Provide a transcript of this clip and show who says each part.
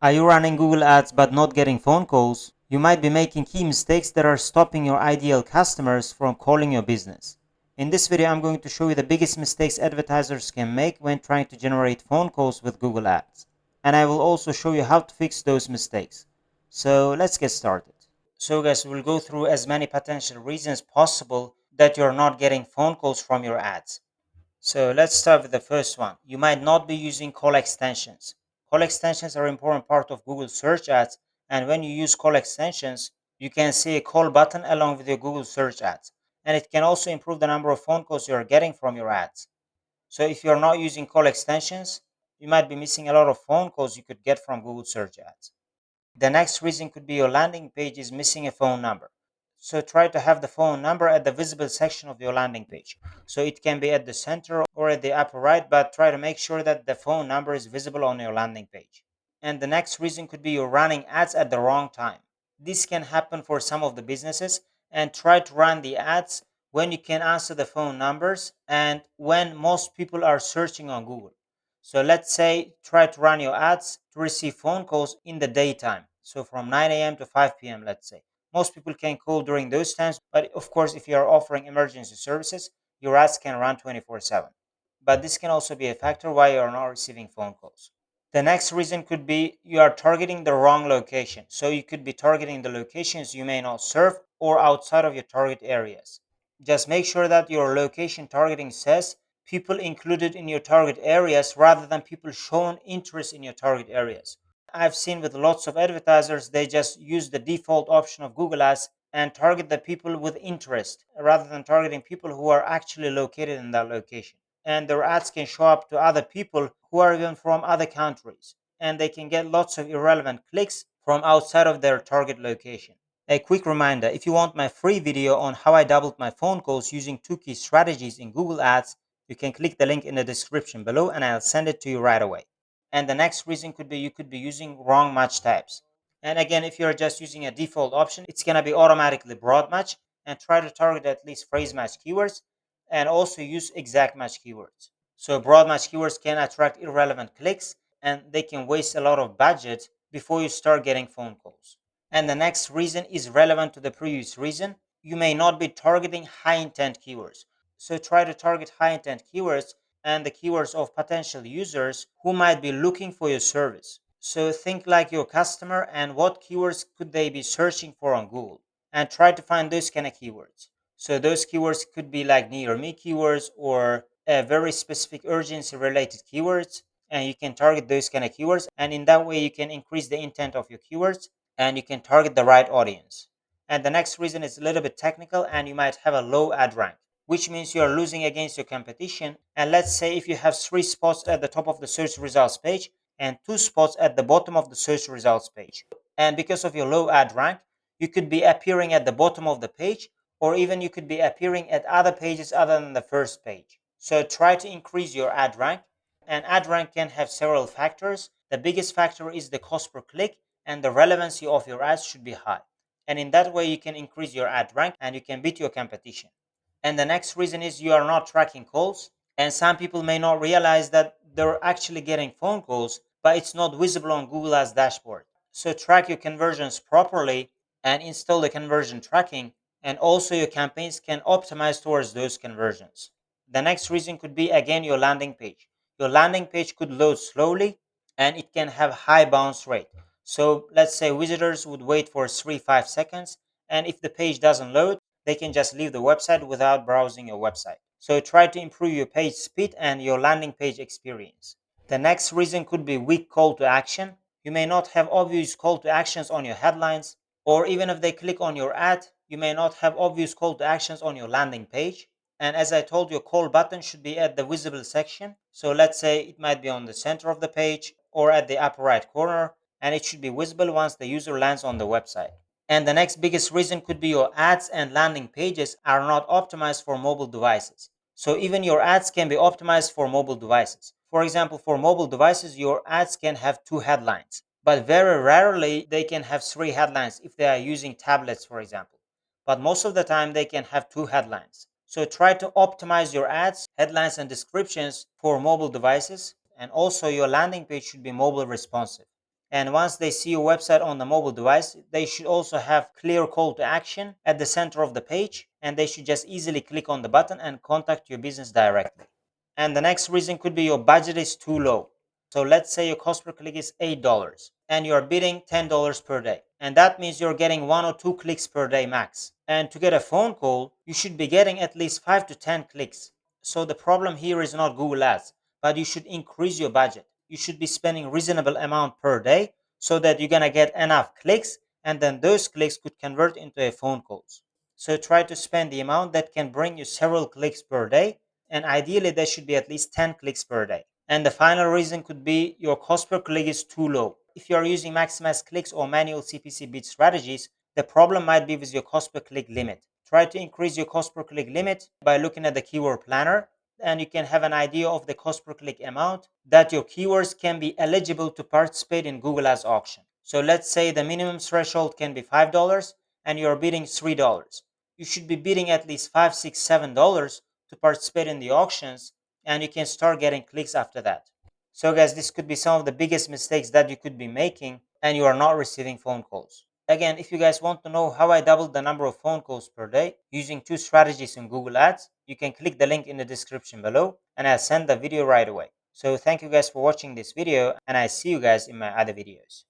Speaker 1: Are you running Google Ads but not getting phone calls? You might be making key mistakes that are stopping your ideal customers from calling your business. In this video, I'm going to show you the biggest mistakes advertisers can make when trying to generate phone calls with Google Ads. And I will also show you how to fix those mistakes. So let's get started. So guys, we'll go through as many potential reasons possible that you're not getting phone calls from your ads. So let's start with the first one. You might not be using call extensions. Call extensions are an important part of Google search ads, and when you use call extensions, you can see a call button along with your Google search ads. And it can also improve the number of phone calls you are getting from your ads. So if you're not using call extensions, you might be missing a lot of phone calls you could get from Google search ads. The next reason could be your landing page is missing a phone number. So try to have the phone number at the visible section of your landing page. So it can be at the center or at the upper right, but try to make sure that the phone number is visible on your landing page. And the next reason could be you're running ads at the wrong time. This can happen for some of the businesses, and try to run the ads when you can answer the phone numbers and when most people are searching on Google. So let's say try to run your ads to receive phone calls in the daytime. So from 9 a.m. to 5 p.m., let's say. Most people can call during those times, but of course, if you are offering emergency services, your ads can run 24/7. But this can also be a factor why you are not receiving phone calls. The next reason could be you are targeting the wrong location. So you could be targeting the locations you may not serve or outside of your target areas. Just make sure that your location targeting says people included in your target areas rather than people shown interest in your target areas. I've seen with lots of advertisers, they just use the default option of Google Ads and target the people with interest rather than targeting people who are actually located in that location. And their ads can show up to other people who are even from other countries. And they can get lots of irrelevant clicks from outside of their target location. A quick reminder, if you want my free video on how I doubled my phone calls using 2 key strategies in Google Ads, you can click the link in the description below and I'll send it to you right away. And the next reason could be you could be using wrong match types. And again, if you're just using a default option, it's going to be automatically broad match, and try to target at least phrase match keywords and also use exact match keywords. So broad match keywords can attract irrelevant clicks and they can waste a lot of budget before you start getting phone calls. And the next reason is relevant to the previous reason. You may not be targeting high intent keywords. So try to target high intent keywords and the keywords of potential users who might be looking for your service. So think like your customer and what keywords could they be searching for on Google, and try to find those kind of keywords. So those keywords could be like near me keywords or very specific urgency related keywords, and you can target those kind of keywords, and in that way you can increase the intent of your keywords and you can target the right audience. And the next reason is a little bit technical, and you might have a low ad rank, which means you are losing against your competition. And let's say if you have 3 spots at the top of the search results page and 2 spots at the bottom of the search results page, and because of your low ad rank, you could be appearing at the bottom of the page, or even you could be appearing at other pages other than the first page. So try to increase your ad rank. And ad rank can have several factors. The biggest factor is the cost per click, and the relevancy of your ads should be high. And in that way, you can increase your ad rank and you can beat your competition. And the next reason is you are not tracking calls. And some people may not realize that they're actually getting phone calls, but it's not visible on Google Ads dashboard. So track your conversions properly and install the conversion tracking. And also your campaigns can optimize towards those conversions. The next reason could be again your landing page. Your landing page could load slowly and it can have high bounce rate. So let's say visitors would wait for 3-5 seconds, and if the page doesn't load, they can just leave the website without browsing your website. So try to improve your page speed and your landing page experience. The next reason could be weak call to action. You may not have obvious call to actions on your headlines, or even if they click on your ad, you may not have obvious call to actions on your landing page. And as I told you, call button should be at the visible section. So let's say it might be on the center of the page or at the upper right corner, and it should be visible once the user lands on the website. And the next biggest reason could be your ads and landing pages are not optimized for mobile devices. So even your ads can be optimized for mobile devices. For example, for mobile devices, your ads can have 2 headlines, but very rarely they can have 3 headlines if they are using tablets, for example. But most of the time they can have 2 headlines. So try to optimize your ads, headlines, and descriptions for mobile devices. And also your landing page should be mobile responsive. And once they see your website on the mobile device, they should also have clear call to action at the center of the page, and they should just easily click on the button and contact your business directly. And the next reason could be your budget is too low. So let's say your cost per click is $8 and you're bidding $10 per day. And that means you're getting 1 or 2 clicks per day max. And to get a phone call, you should be getting at least 5 to 10 clicks. So the problem here is not Google Ads, but you should increase your budget. You should be spending reasonable amount per day so that you're going to get enough clicks, and then those clicks could convert into a phone calls. So try to spend the amount that can bring you several clicks per day, and ideally there should be at least 10 clicks per day. And the final reason could be your cost per click is too low. If you are using maximize clicks or manual CPC bid strategies, the problem might be with your cost per click limit. Try to increase your cost per click limit by looking at the keyword planner, and you can have an idea of the cost per click amount that your keywords can be eligible to participate in Google Ads auction. So let's say the minimum threshold can be $5 and you're bidding $3. You should be bidding at least $5, $6, $7 to participate in the auctions, and you can start getting clicks after that. So guys, this could be some of the biggest mistakes that you could be making and you are not receiving phone calls. Again, if you guys want to know how I doubled the number of phone calls per day using 2 strategies in Google Ads, you can click the link in the description below and I'll send the video right away. So thank you guys for watching this video, and I see you guys in my other videos.